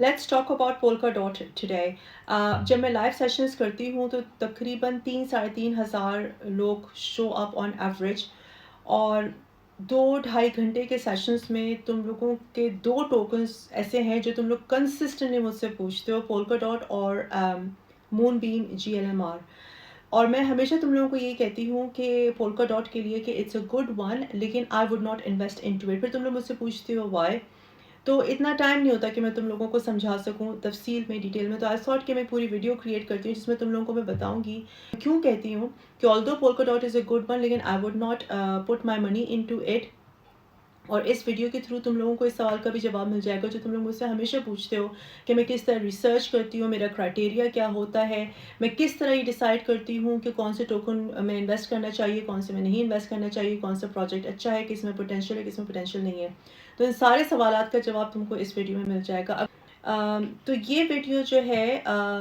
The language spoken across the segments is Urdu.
Let's talk about Polkadot today. جب میں لائیو سیشنز کرتی ہوں تو تقریباً 3-3.5 ہزار لوگ شو اپ آن ایوریج، اور 2-2.5 گھنٹے کے سیشنز میں تم لوگوں کے 2 ٹوکنز ایسے ہیں جو تم لوگ کنسسٹنٹلی مجھ سے پوچھتے ہو، پولکا ڈاٹ اور مون بیم GLMR. اور میں ہمیشہ تم لوگوں کو یہی کہتی ہوں کہ پولکا ڈاٹ کے لیے کہ اٹس اے گڈ ون، لیکن I would not invest in to it. پھر تم لوگ مجھ سے پوچھتے ہو وائی، تو اتنا ٹائم نہیں ہوتا کہ میں تم لوگوں کو سمجھا سکوں تفصیل میں، ڈیٹیل میں. تو آئی تھاٹ کہ میں پوری ویڈیو کریٹ کرتی ہوں جس میں تم لوگوں کو میں بتاؤں گی کیوں کہتی ہوں کہ although Polkadot is a good one, لیکن I would not put my money in to it. اور اس ویڈیو کے تھرو تم لوگوں کو اس سوال کا بھی جواب مل جائے گا جو تم لوگ مجھ سے ہمیشہ پوچھتے ہو کہ میں کس طرح ریسرچ کرتی ہوں، میرا کرائٹیریا کیا ہوتا ہے، میں کس طرح یہ ڈیسائیڈ کرتی ہوں کہ کون سے ٹوکن میں انویسٹ کرنا چاہیے، کون سے میں نہیں انویسٹ کرنا چاہیے، کون سا پروجیکٹ اچھا ہے، کس میں پوٹینشیل ہے، کس میں پوٹینشیل نہیں ہے. تو ان سارے سوالات کا جواب تم کو اس ویڈیو میں مل جائے گا. تو یہ ویڈیو جو ہے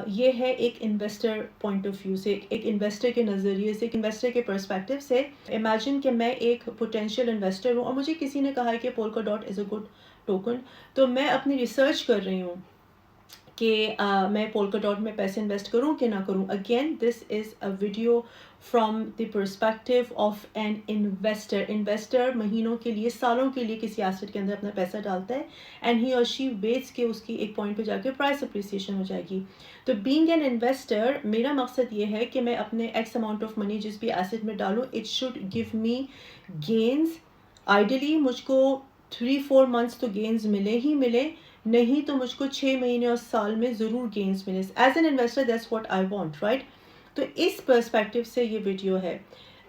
یہ ہے ایک انویسٹر پوائنٹ آف ویو سے، ایک انویسٹر کے نظریے سے، ایک انویسٹر کے پرسپیکٹو سے. امیجن کہ میں ایک پوٹینشیل انویسٹر ہوں اور مجھے کسی نے کہا ہے کہ Polkadot is a good token. تو میں اپنی ریسرچ کر رہی ہوں کہ میں پولکا ڈاٹ میں پیسے انویسٹ کروں کہ نہ کروں. Again this is a video from the perspective of an investor. Investor مہینوں کے لیے، سالوں کے لیے کسی ایسٹ کے اندر اپنا پیسہ ڈالتا ہے اینڈ ہی اور شی ویٹس کے اس کی ایک پوائنٹ پہ جا کے پرائس اپریسیشن ہو جائے گی. تو بینگ این انویسٹر میرا مقصد یہ ہے کہ میں اپنے ایکس اماؤنٹ آف منی جس بھی ایسٹ میں ڈالوں، it should give me gains. Ideally مجھ کو 3-4 منتھس تو گینز ملے ہی ملے، نہیں تو مجھ کو 6 مہینے اور سال میں ضرور گینز ملے. As an investor that's what I want, right? تو اس پرسپیکٹو سے یہ ویڈیو ہے.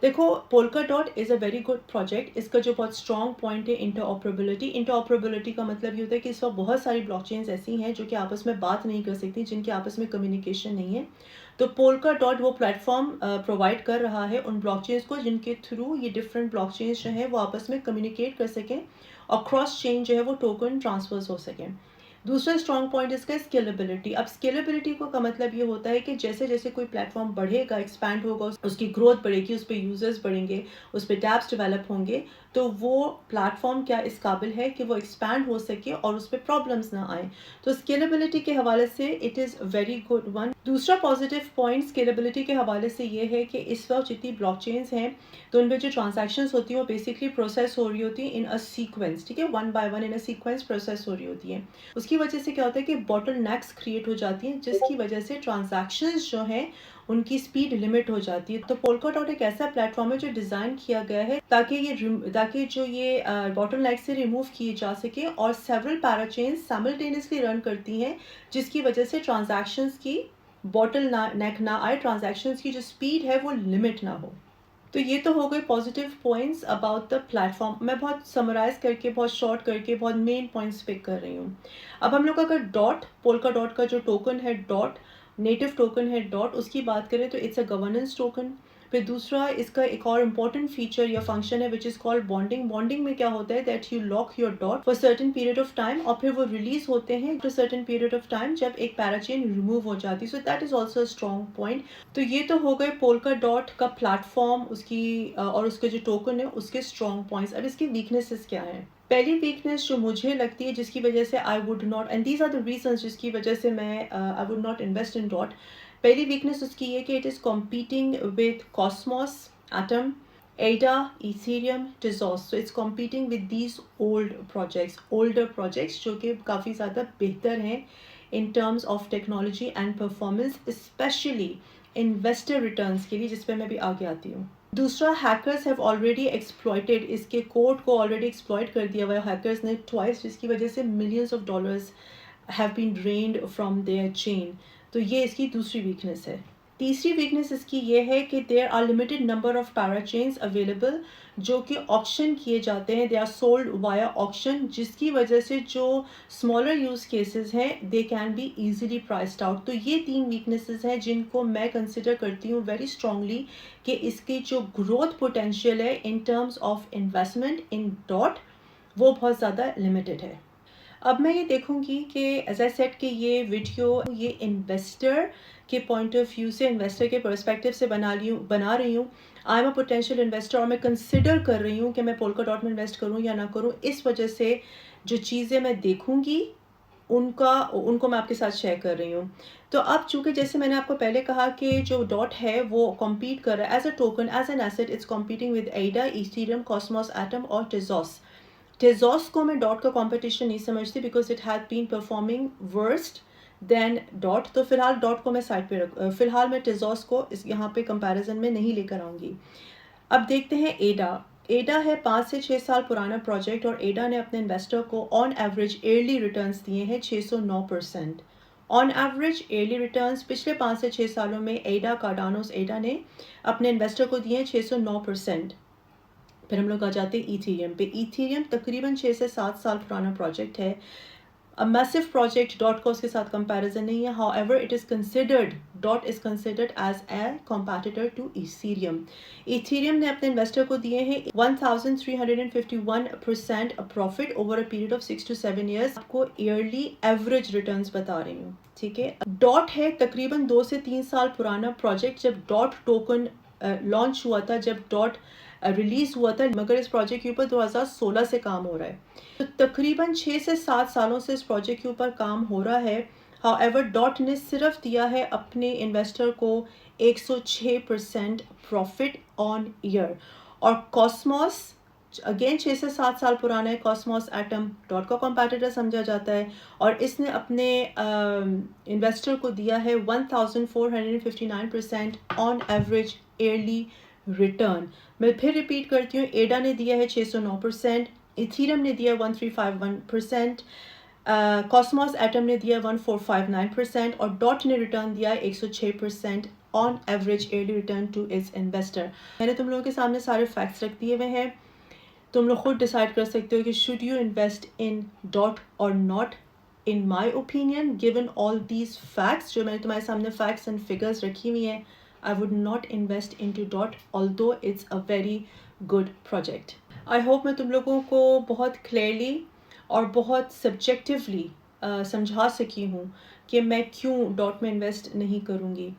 دیکھو Polkadot is a very good project. اس کا جو بہت اسٹرانگ پوائنٹ ہے انٹرآپریبلٹی. انٹرآپریبلٹی کا مطلب یہ ہوتا ہے کہ اس وقت بہت ساری بلاک چینز ایسی ہیں جو کہ آپس میں بات نہیں کر سکتی، جن کے آپس میں کمیونیکیشن نہیں ہے. تو پولکا ڈاٹ وہ پلیٹ فارم پرووائڈ کر رہا ہے ان بلاک چینز کو جن کے تھرو یہ ڈفرینٹ بلاک چینز جو ہیں وہ آپس میں کمیونیکیٹ کر سکیں اور کراس چین جو ہے وہ ٹوکن ٹرانسفرز ہو سکیں. دوسرا اسٹرانگ پوائنٹ اس کا اسکیلیبلٹی. اب اسکیلیبلٹی کا مطلب یہ ہوتا ہے کہ جیسے جیسے کوئی پلیٹ فارم بڑھے گا، ایکسپینڈ ہوگا، اس کی گروتھ بڑھے گی، اس پہ یوزرز بڑھیں گے، اس پہ ٹیبس ڈیولپ ہوں گے، تو وہ پلیٹ فارم کیا اس قابل ہے کہ وہ ایکسپینڈ ہو سکے اور اس پہ پرابلمس نہ آئیں. تو اسکیلیبلٹی کے حوالے سے it is very good one. دوسرا پازیٹیو پوائنٹ اسکیلیبلٹی کے حوالے سے یہ ہے کہ اس وقت جتنی بلاک چینز ہیں تو ان پہ جو ٹرانزیکشنز ہوتی ہیں وہ بیسکلی پروسیس ہو رہی ہوتی ہیں ان اے سیکوینس. ٹھیک ہے، 1 by 1 in a sequence process ہو رہی ہوتی ہیں. اس کی وجہ سے کیا ہوتا ہے کہ باٹل نیکس کریٹ ہو جاتی ہیں جس کی وجہ سے ٹرانزیکشنز جو ہیں ان کی سپیڈ لمٹ ہو جاتی ہے. تو پولکا ڈاٹ ایک ایسا پلیٹ فارم ہے جو ڈیزائن کیا گیا ہے تاکہ جو یہ باٹل نیک سے ریموو کیے جا سکے اور سیورل پیرا چینز سائملٹینیسلی رن کرتی ہیں جس کی وجہ سے ٹرانزیکشنز کی باٹل نیک نہ آئے، ٹرانزیکشنز کی جو سپیڈ ہے وہ لمٹ نہ ہو. تو یہ تو ہو گئے positive points about the plate form. میں بہت سمرائز کر کے، بہت شارٹ کر کے، بہت مین پوائنٹس پک کر رہی ہوں. اب ہم لوگ اگر ڈاٹ، پولکا ڈاٹ کا جو ٹوکن ہے ڈاٹ، نیٹو ٹوکن ہے ڈاٹ، اس کی بات کریں تو اٹس اے گورننس ٹوکن. پھر دوسرا اس کا ایک اور امپورٹنٹ فیچر یا فنکشن ہے which is called bonding. Bonding میں کیا ہوتا ہے that you lock your DOT for certain period of time اور پھر وہ ریلیز ہوتے ہیں for certain period of time جب ایک پیرا چین ریموو ہو جاتی. So that is also a strong point. تو یہ تو ہو گئے پولکا ڈاٹ کا پلیٹ فارم، اس کی اور اس کے جو ٹوکن ہے اس کے اسٹرانگ پوائنٹس. اب اس کی ویکنیسز کیا ہیں؟ پہلی ویکنیس جو مجھے لگتی ہے جس کی وجہ سے I would not, and these are the reasons جس کی وجہ سے میں I would not invest in dot. پہلی ویکنیس اس کی یہ کہ it is competing with Cosmos, Atom, Ada, Ethereum, Tezos. So it's competing with these older projects جو کہ کافی زیادہ بہتر ہیں in terms of technology and performance, especially investor returns کے لیے، جس پہ میں بھی آگے آتی ہوں. دوسرا، ہیکرز ہیو آلریڈی ایکسپلوئٹڈ، اس کے کوڈ کو آلریڈی ایکسپلوئٹ کر دیا ہوا ہے ہیکرز نے ٹوائس، جس کی وجہ سے millions of dollars have been drained from their chain. تو یہ اس کی دوسری ویکنیس ہے. تیسری ویکنیس اس کی یہ ہے کہ there are limited number of parachains available جو کہ آکشن کیے جاتے ہیں، they are sold via auction, جس کی وجہ سے جو اسمالر یوز کیسز ہیں they can be easily priced out. تو یہ 3 ویکنیسز ہیں جن کو میں کنسیڈر کرتی ہوں ویری اسٹرانگلی کہ اس کی جو گروتھ پوٹینشیل ہے ان terms of investment in dot وہ بہت زیادہ لمیٹڈ ہے. اب میں یہ دیکھوں گی کہ ایز اے سیٹ کہ یہ ویڈیو یہ انویسٹر کے پوائنٹ آف ویو سے، انویسٹر کے پرسپیکٹو سے بنا رہی ہوں. I am a potential investor اور میں کنسیڈر کر رہی ہوں کہ میں پولکا ڈاٹ میں انویسٹ کروں یا نہ کروں. اس وجہ سے جو چیزیں میں دیکھوں گی ان کو میں آپ کے ساتھ شیئر کر رہی ہوں. تو اب چونکہ جیسے میں نے آپ کو پہلے کہا کہ جو ڈاٹ ہے وہ کمپیٹ کر رہا ہے as a token as an asset it's competing with Ada Ethereum Cosmos Atom اور ٹیزوس. ٹیزوس کو میں ڈاٹ کا کمپٹیشن نہیں سمجھتی because it has been performing worst than DOT. تو فی الحال ڈاٹ کو میں سائڈ پہ فی الحال میں ٹیزوس کو یہاں پہ کمپیریزن میں نہیں لے کر آؤں گی. اب دیکھتے ہیں ایڈا. ایڈا ہے 5 سے 6 سال پرانا پروجیکٹ اور ایڈا نے اپنے انویسٹر کو آن ایوریج ایئرلی ریٹرنز دیے ہیں 609%. آن ایوریج ایئرلی ریٹرنز پچھلے 5 سے 6 سالوں میں ایڈا کارڈانوس ایڈا نے اپنے انویسٹر کو دیے ہیں 609%. پھر ہم لوگ آ جاتے ہیں ایتھیریم پہ. ایتھیریم تقریباً 6 سے 7 سال پرانا پروجیکٹ ہے. میسو پروجیکٹ ڈاٹ کا اس کے ساتھ کمپیریزن نہیں ہے. However it is considered DOT is considered as a competitor to Ethereum. Ethereum نے اپنے انویسٹر کو دیے ہیں 1351% profit over a period of 6 to 7 years. آپ کو ایئرلی ایوریج ریٹرنز بتا رہی ہوں. ٹھیک ہے. ڈاٹ ہے تقریباً 2 سے 3 سال پرانا پروجیکٹ. جب ڈاٹ ٹوکن لانچ ہوا تھا, جب ڈاٹ ریلیز ہوا تھا, مگر اس پروجیکٹ کے اوپر 2016 سے کام ہو رہا ہے. تو تقریباً 6 سے 7 سالوں سے اس پروجیکٹ کے اوپر کام ہو رہا ہے. ہاؤ ایور ڈاٹ نے صرف دیا ہے اپنے انویسٹر کو 106% پروفٹ آن ایئر. اور کاسموس اگین 6 سے 7 سال پرانا ہے. کاسموس ایٹم ڈاٹ کا کمپیٹیٹر سمجھا جاتا ہے اور اس نے اپنے انویسٹر کو دیا ہے 1459% آن ایوریج ایئرلی ریٹرن. میں پھر ریپیٹ کرتی ہوں, ایڈا نے دیا ہے 609%, ایتھیریم نے دیا 1351%, کاسموس ایٹم نے دیا 1459% اور ڈاٹ نے ریٹرن دیا 106% on average yearly return to its investor. میں نے تم لوگوں کے سامنے سارے فیکٹس رکھ دیے ہوئے ہیں. تم لوگ خود ڈیسائیڈ کر سکتے ہو کہ should you invest in DOT اور not. In my opinion given all these facts, جو میں نے تمہارے سامنے فیکٹس اینڈ فگرس رکھی ہوئی ہیں, I would not invest into DOT although it's a very good project. I hope میں تم لوگوں کو بہت کلیئرلی اور بہت سبجیکٹیولی سمجھا سکی ہوں کہ میں کیوں ڈاٹ میں انویسٹ نہیں کروں گی.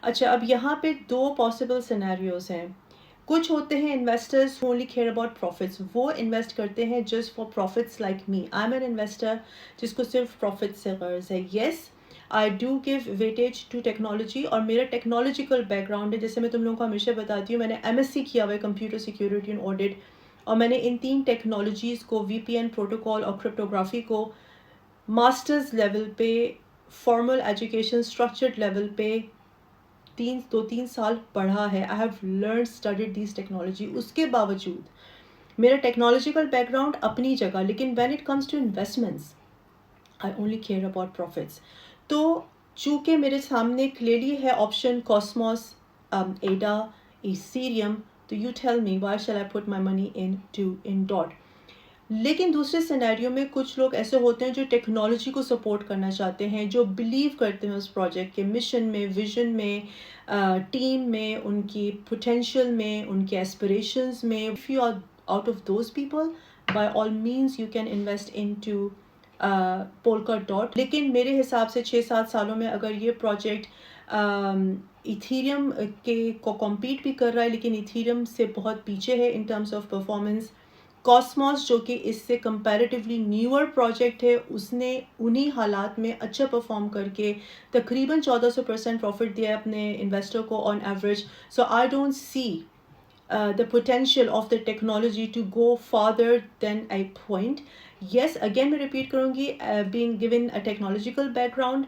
اچھا, اب یہاں پہ 2 پاسبل سینیریوز ہیں. کچھ ہوتے ہیں investors who only care about profits. وہ انویسٹ کرتے ہیں just for profits like me. I'm an investor جس کو صرف profit سے غرض ہے. Yes, I do give weightage to technology اور میرا ٹیکنالوجیکل بیک گراؤنڈ ہے. جیسے میں تم لوگوں کو ہمیشہ بتاتی ہوں, میں نے MSc کیا ہوا ہے کمپیوٹر سیکیورٹی اینڈ آڈٹ, اور میں نے ان 3 ٹیکنالوجیز کو VPN پروٹوکال اور کرپٹوگرافی کو ماسٹرز لیول پہ, فارمل ایجوکیشن اسٹرکچرڈ لیول پہ 2-3 سال پڑھا ہے. I have learn studied these technology. اس کے باوجود میرا ٹیکنالوجیکل بیک گراؤنڈ اپنی جگہ, لیکن when it comes to investments I only care about profits. تو چونکہ میرے سامنے کلیئرلی ہے آپشن کاسموس, ایڈا, ایتھیریم, تو you tell me why shall I put my money in dot. لیکن دوسرے سینیریو میں کچھ لوگ ایسے ہوتے ہیں جو ٹیکنالوجی کو سپورٹ کرنا چاہتے ہیں, جو بلیو کرتے ہیں اس پروجیکٹ کے مشن میں, ویژن میں, ٹیم میں, ان کی پوٹینشیل میں, ان کے ایسپریشنز میں. If you are out of those people, by all means you can invest in to Polkadot. لیکن میرے حساب سے 6-7 سالوں میں اگر یہ پروجیکٹ ایتھیریم کے کو کمپیٹ بھی کر رہا ہے, لیکن ایتھیریم سے بہت پیچھے ہے ان ٹرمز آف پرفارمنس. کاسموس جو کہ اس سے کمپیریٹیولی نیور پروجیکٹ ہے, اس نے انہی حالات میں اچھا پرفارم کر کے تقریباً 1400% پروفٹ دیا ہے اپنے انویسٹر کو on average. So I don't see the potential of the technology to go farther than a point. Yes, again میں repeat کروں گی, being given a technological background,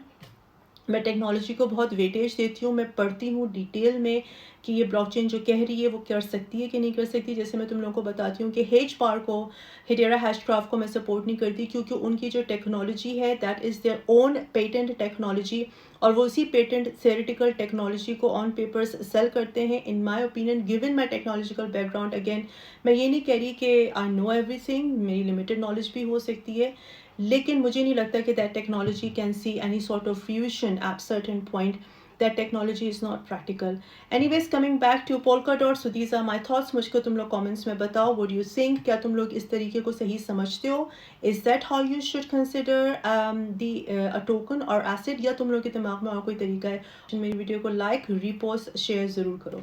میں ٹیکنالوجی کو بہت ویٹیج دیتی ہوں. میں پڑھتی ہوں ڈیٹیل میں کہ یہ بلاک چین جو کہہ رہی ہے وہ کر سکتی ہے کہ نہیں کر سکتی. جیسے میں تم لوگوں کو بتاتی ہوں کہ ہیج پار کو, ہیڈیرا ہیش کرافٹ کو میں سپورٹ نہیں کرتی, کیونکہ ان کی جو ٹیکنالوجی ہے that is their own patent technology, اور وہ اسی پیٹنٹ تھیوریٹیکل ٹیکنالوجی کو آن پیپرز سیل کرتے ہیں. In my opinion given my technological back again, اگین میں یہ نہیں کہہ رہی کہ آئی نو ایوری تھنگ, میری لمیٹڈ نالج بھی ہو سکتی ہے, لیکن مجھے نہیں لگتا کہ that technology can see any sort of fusion at certain point. That technology is not practical. Anyways, coming back to Polkadot, so these are my thoughts. مجھ کو تم لوگ کامنٹس میں بتاؤ, وٹ یو تھنک, کیا تم لوگ اس طریقے کو صحیح سمجھتے ہو؟ Is that how you should consider the token اور ایسٹ, یا تم لوگ کے دماغ میں اور کوئی طریقہ ہے؟ میری ویڈیو کو لائک, ریپوسٹ, شیئر ضرور کرو.